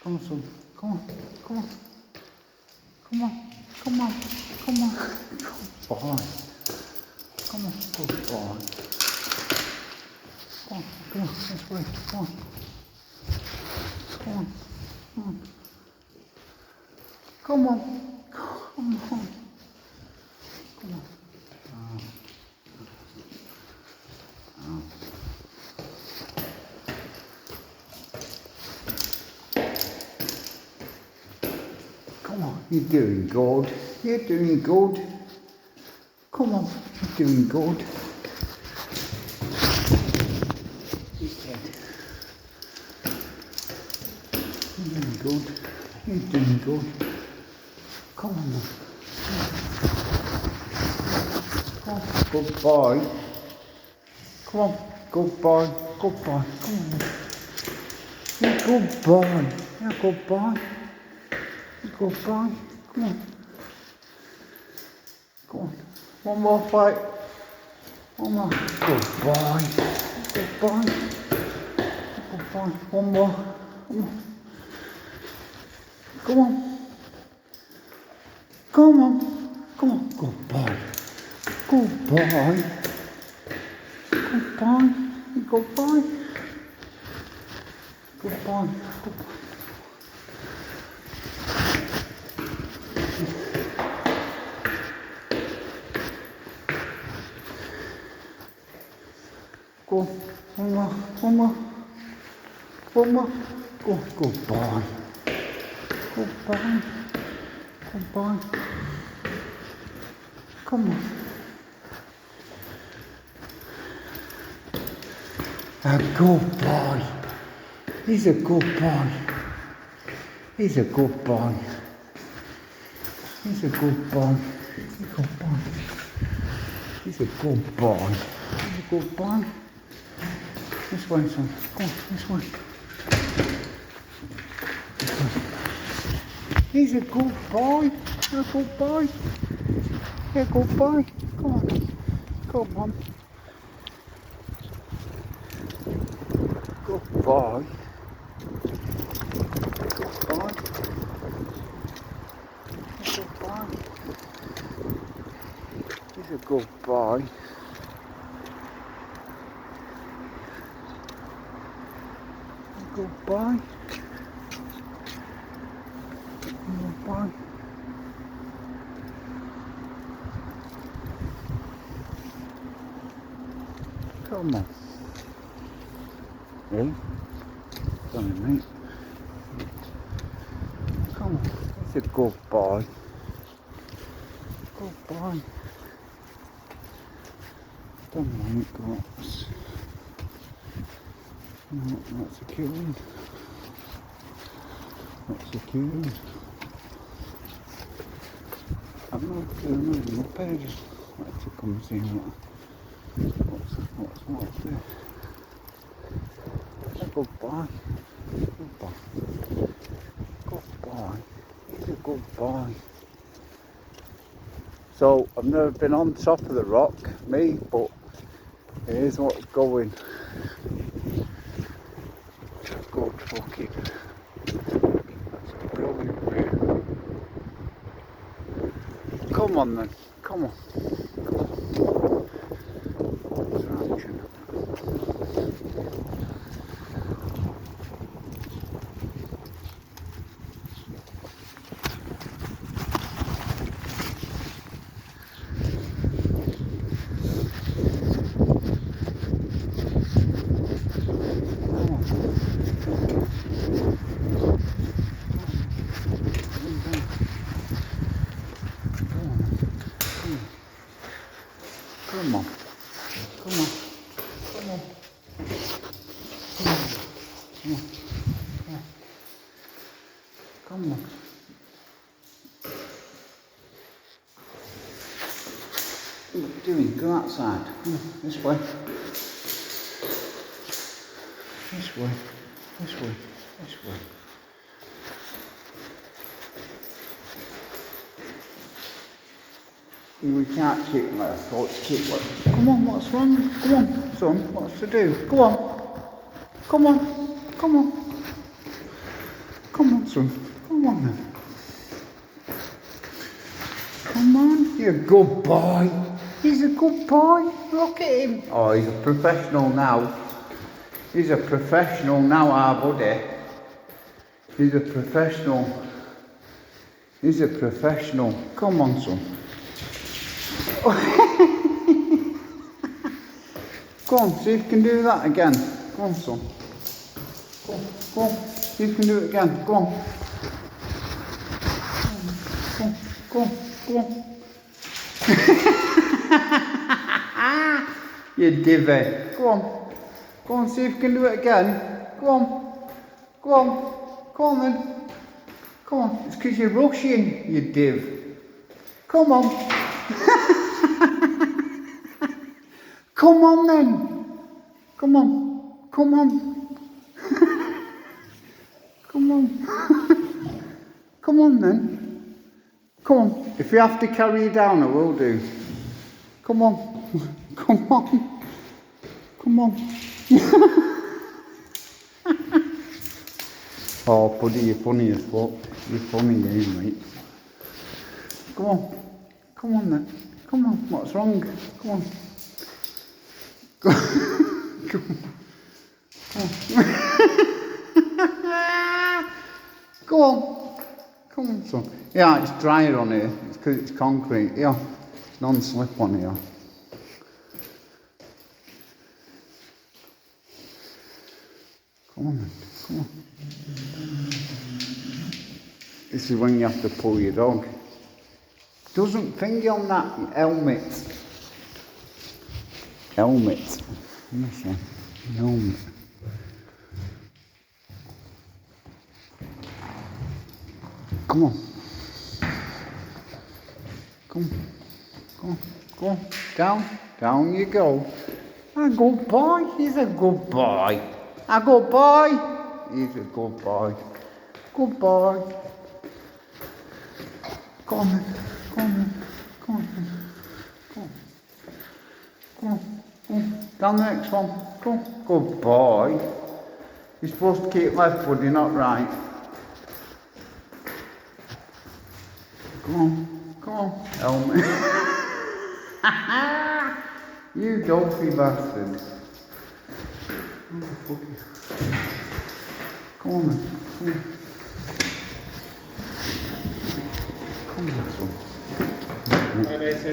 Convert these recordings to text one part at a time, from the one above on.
Come on, son. Come on. Come on. Come on. Come on. Come on. Good boy. Come on. Good boy. Come on. Come on. This way. Come on. Come on. Come on. Come on. Come on. Come on. Come on, you're doing good. You're doing good. Come on, you're doing good. He's dead. You're doing good. You're doing good. Come on, man. Come on. Good boy. Come on. Good boy. Good boy. Come on, man. You're a good boy. You're a good boy. Good boy. Come on. Come on. One more fight. One more. Good boy. Good boy. Good boy. One more. Come on. Come on. Come on. Come on. Good boy. Good boy. Good boy. Good boy. Good boy. Good boy. Go, one more, one more, one more. Go, good boy. Good boy. Good boy. Come on. A good boy. He's a good boy. He's a good boy. He's a good boy. He's a good boy. He's a good boy. He's a good boy. This way, son. Go on, this way. This way. He's a good boy. You're a good boy. You're a good boy. Come on. Come on. Good boy. Good boy. Good boy. He's a good boy. Good boy. Good boy. Come on. Hey? Come on, mate. Come on. He's a good boy. Good boy. Don't mind glass. No, that's a killing. That's a killing. I'm not doing it in the page. Just like to come and see what's there. A good boy. Good boy. Good boy. He's a good boy. So I've never been on top of the rock, me, but here's what's going. Good fucking. That's brilliant. Come on then. Come on. Traction. Come on. Come on. Come on. Come on. Come on. Come on. What are you doing? Go outside. Come on. This way. This way. This way. This way. We can't keep like thoughts keep like, come on, what's wrong? Come on, son, what's to do? Go on. Come on. Come on. Come on, son. Come on then. Come on. You're a good boy. He's a good boy. Look at him. Oh, he's a professional now. He's a professional now, our buddy. He's a professional. He's a professional. Come on, son. Go on, see if you can do that again. Go on, son. Go on, go on. See if you can do it again. Go on. Go on, go on, go on. You divvy. Go on. Go on, see if you can do it again. Go on. Go on. Go on then. Come on. It's because you're rushing, you div. Come on. Come on then. Come on. Come on. Come on. Come on then. Come on. If you have to carry you down, I will do. Come on. Come on. Come on. Oh, buddy, you're funny as fuck. You're funny, you mate. Come on. Come on then. Come on. What's wrong? Come on. Come on. Come on. Go on. Come on, son. Yeah, it's drier on here. It's because it's concrete. Yeah. It's non-slip on here. Come on then. Come on. This is when you have to pull your dog. Doesn't finger on that helmet. Helmet. Listen. Helmet. Come on. Come on. Come on. Go on. Down. Down you go. A good boy. He's a good boy. A good boy. He's a good boy. Good boy. Come on then. Come on then. Come on then. Come on. Come on. Come on. Down the next one. Come on. Good boy. You're supposed to keep left, buddy, not right. Come on. Come on. Helmet. You dopey bastard. Oh, fuck you. Come on then. Come on. Come on, son.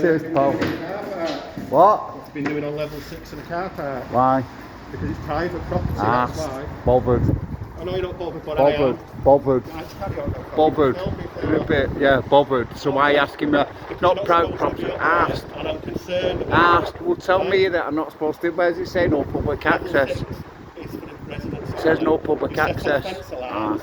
Cheers, pal. What? It's been doing on level 6 of the car park. Why? Because it's private property, that's why. Bothered. I know you're not bothered, but Bothered. I am. Bothered. Right, carry on, no, Bothered. Tell me, In a bit, yeah, bothered. So why asking me? Not private property. Asked. And I'm concerned about Asked. Well, tell me that I'm not supposed to. Where does it say no public access? It's for the residents. It says no public access.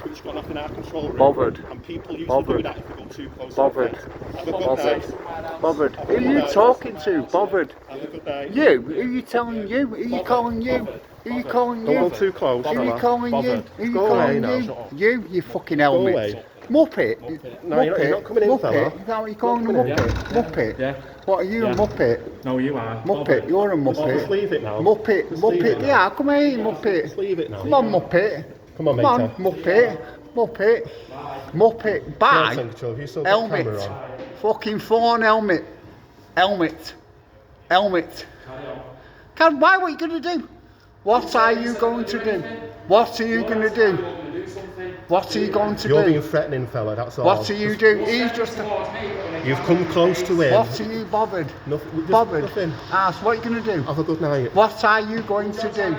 Which got nothing in our control room. Bothered. And people usually Bothered. do that if they go too close. Bothered. To the fence. Have a good Bothered. night. Bothered. Who are you talking to? Bothered. Have a good night. You? Who are you telling you? Who are you calling you? Who are you calling you? Don't go too close. Who are you calling you? Who are you Go away calling now. you? You fucking helmet. away. Muppet. No, you're not coming in, Muppet. fella. Is that what you're calling a Not coming in. Muppet? Muppet. Yeah. What are you, a Yeah. Muppet? No, you are. Muppet. You're a Muppet. Just leave it now. Muppet. Just leave it Muppet. now. Yeah, come here, Muppet. Just leave it now. Come on, Muppet. Come on, Come on, mate. Muppet. Muppet. Muppet. Bag. Have you still got the Helmet. camera on? Fucking phone helmet. Helmet. Helmet. Why? What are you going to do? What are you going to do? What are you going to do? What are you going to You're do? being threatening, fella, that's all. What are you doing? He's just a... You've come close to him. What are you bothered? Nothing. Bothered? Nothing. Ask, what are you going to do? Have a good night. What are you going to do?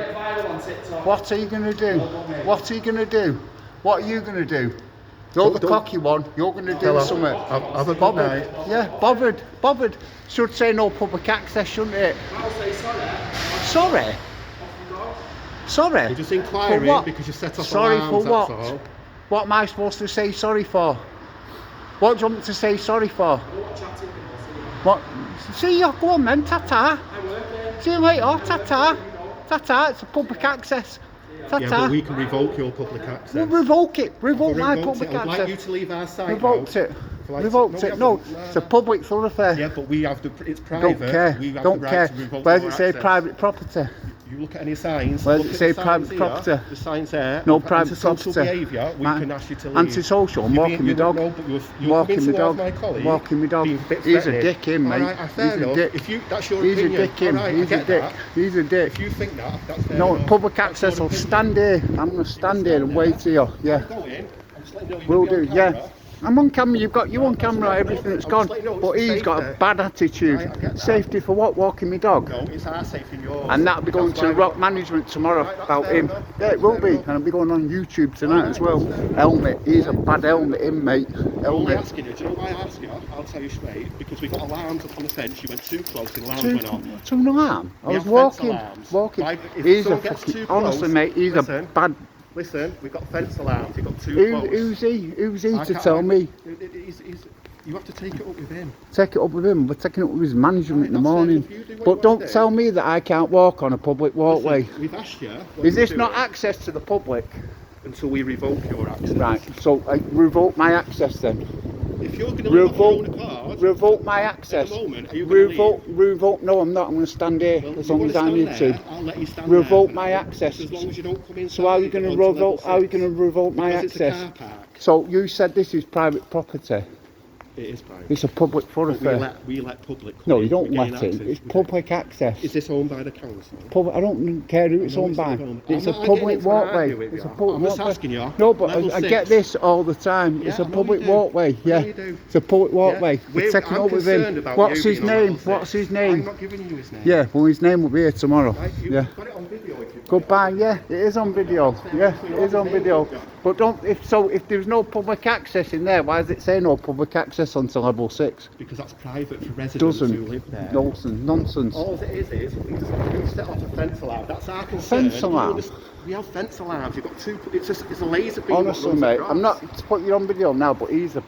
What are you going to do? What are you going to do? What are you going to do? You're the Don't- cocky one. You're going to do Fella, something. have a good Bothered. night. Yeah, bothered. Bothered. Should say no public access, shouldn't it? I'll say sorry. Sorry? Sorry? You're just For inquiring what? because you set off Sorry alarms, for what? that's all. What am I supposed to say sorry for? What do you want me to say sorry for? What? See you, go on then, ta-ta. See you later, ta-ta. Ta-ta, it's a public access. Ta-ta. Yeah, but we can revoke your public access. We'll revoke it. Revoke my Revoked public it. I'd like you access. to leave our site Revoked now. it. If I like Revoked to- it. No, we haven't. it's a public thoroughfare. Yeah, but we have the. It's private. Don't care. We have Don't the right care. to revoke Where does your it say access. private property? You look at any signs. Where look does it at say the signs private here, property? The signs there. No of private antisocial property. behaviour. We Man, can ask you to leave. Antisocial. I'm You're walking my being- dog. No, but you're Walking coming my towards dog. my colleague. Walking my dog. being a bit He's a threatening. dick, him, mate. Alright, fair He's a enough. dick. If you, that's your He's a opinion. dick, him. Alright, I He's a get dick. that. He's a dick. If you think that, that's fair No, enough. public That's access. your I'll opinion. stand here. I'm going to stand here and wait here. Yeah. Go in. I'm just letting you know Will you're do. gonna be on Yeah. camera. I'm on camera. You've got you on camera. Everything's I'm gone. just letting you know But it's he's got a safety. bad attitude. Right, I get that. Safety for what? Walking my dog. No, it's our safety and yours. And that'll be going That's to why- Rock Management tomorrow Right, that's about fair him. enough. Yeah, it will be. And I'll be going on YouTube tonight as well. Helmet. He's a bad helmet, him, mate. I'm only Helmet. asking you, do you know why I ask you? I'll tell you straight, because we've got alarms up on the fence, you went too close and alarms went off. To an alarm. I We was have fence walking. alarms. Walking. Right, if He's a someone gets fucking. too close, Honestly, mate, he's listen. a bad. Listen, we've got fence alarms, you got too close. Who's he? Who's he I to can't- tell me? You have to take it up with him. Take it up with him. We're taking it up with his management in the Right, that's morning. fair enough. You do what But you don't wanna do. tell me that I can't walk on a public walkway. Listen, we've asked you. what Is you're this not doing access to the public? until we revoke your access? Right. So I revoke my access then. If you're going to leave off your own Revoke. accord, Revoke my access. at the moment, are you going to Revoke. Revoke. No, I'm not. I'm going to stand here Well, as you long wanna as I stand need there, to. I'll let you stand Revoke there. my access. As long as you don't come inside. So how are you going to revoke? How are you going to revoke my Because it's a access? car park. So you said this is private property. It is private. It's a public But thoroughfare. we let public come No, in. you don't We gain let it. access. It's We public access. Is this owned by the council? Public, I don't care who it's No, owned it's by. not owned. It's I'm a not getting public into an walkway. argument with It's a you. public I'm just walkway. asking you. No, but Level I get 6. this all the time. It's Yeah, a I know public you do. walkway. I know Yeah, you do. it's a public walkway. We're I'm taking over with concerned him. about What's you his being on name? level 6. What's his I'm name? not giving you his name. Yeah, well, his name will be here tomorrow. Right, you've Yeah. got it on video if you've got Goodbye. Yeah, it is on video. Yeah, it is on video. But don't. If there's no public access in there, why does it say no public access until level 6? Because that's private for residents who Doesn't. live there. Nonsense. All it is we set off a fence alarm. That's our concern. Fence alarm? We have fence alarms. You've got two. It's a laser beam. Honestly, that runs mate, across. I'm not to put you on video now, but he's a.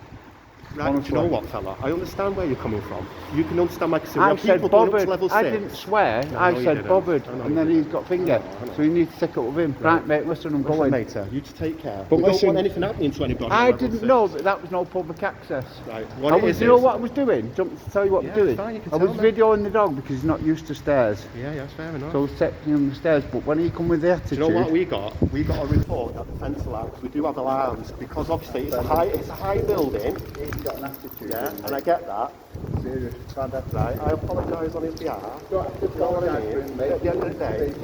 Right, do honestly. you know what, fella? I understand where you're coming from. You can understand my concern. We I have said people going up to bothered. level 6. I didn't swear. No, I you said didn't. bothered, I know and you then didn't. he's got finger. I know. So you need to take it up with him. Right, mate. Listen, I'm Listen, going. mate, you just take care. But We don't listen, want anything happening to anybody. I on level didn't 6. know that was no public access. Right. I What it was, is you know is- what I was doing? Do you want me to tell you what I Yeah, was doing? fine, you can I was tell me. videoing the dog because he's not used to stairs. Yeah, that's fair enough. So I was taking him the stairs, but when he come with the Do attitude, you know what we got? We got a report at the fence alarm because we do have alarms because obviously it's a high building. he's got an attitude. Yeah, and I get that. Serious. Right, I apologise on his behalf. Don't have to You know what I apologise mean? for him, mate. At the end of the day,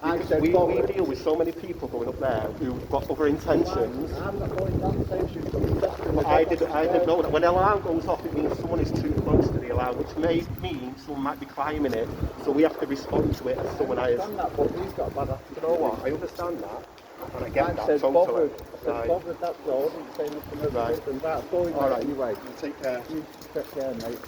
I because said we bothered. deal with so many people going up there who've got other intentions. I'm not going down the same street. But I didn't know that. When the alarm goes off, it means someone is too close to the alarm, which may mean someone might be climbing it. So we have to respond to it as someone is. that, but he's got a bad attitude. You know what? I understand that, and I get I that said totally. bothered. I said Right. bothered, that's all. I didn't say nothing else. Right. Right. Going All right. anyway. Take care. You take care, mate.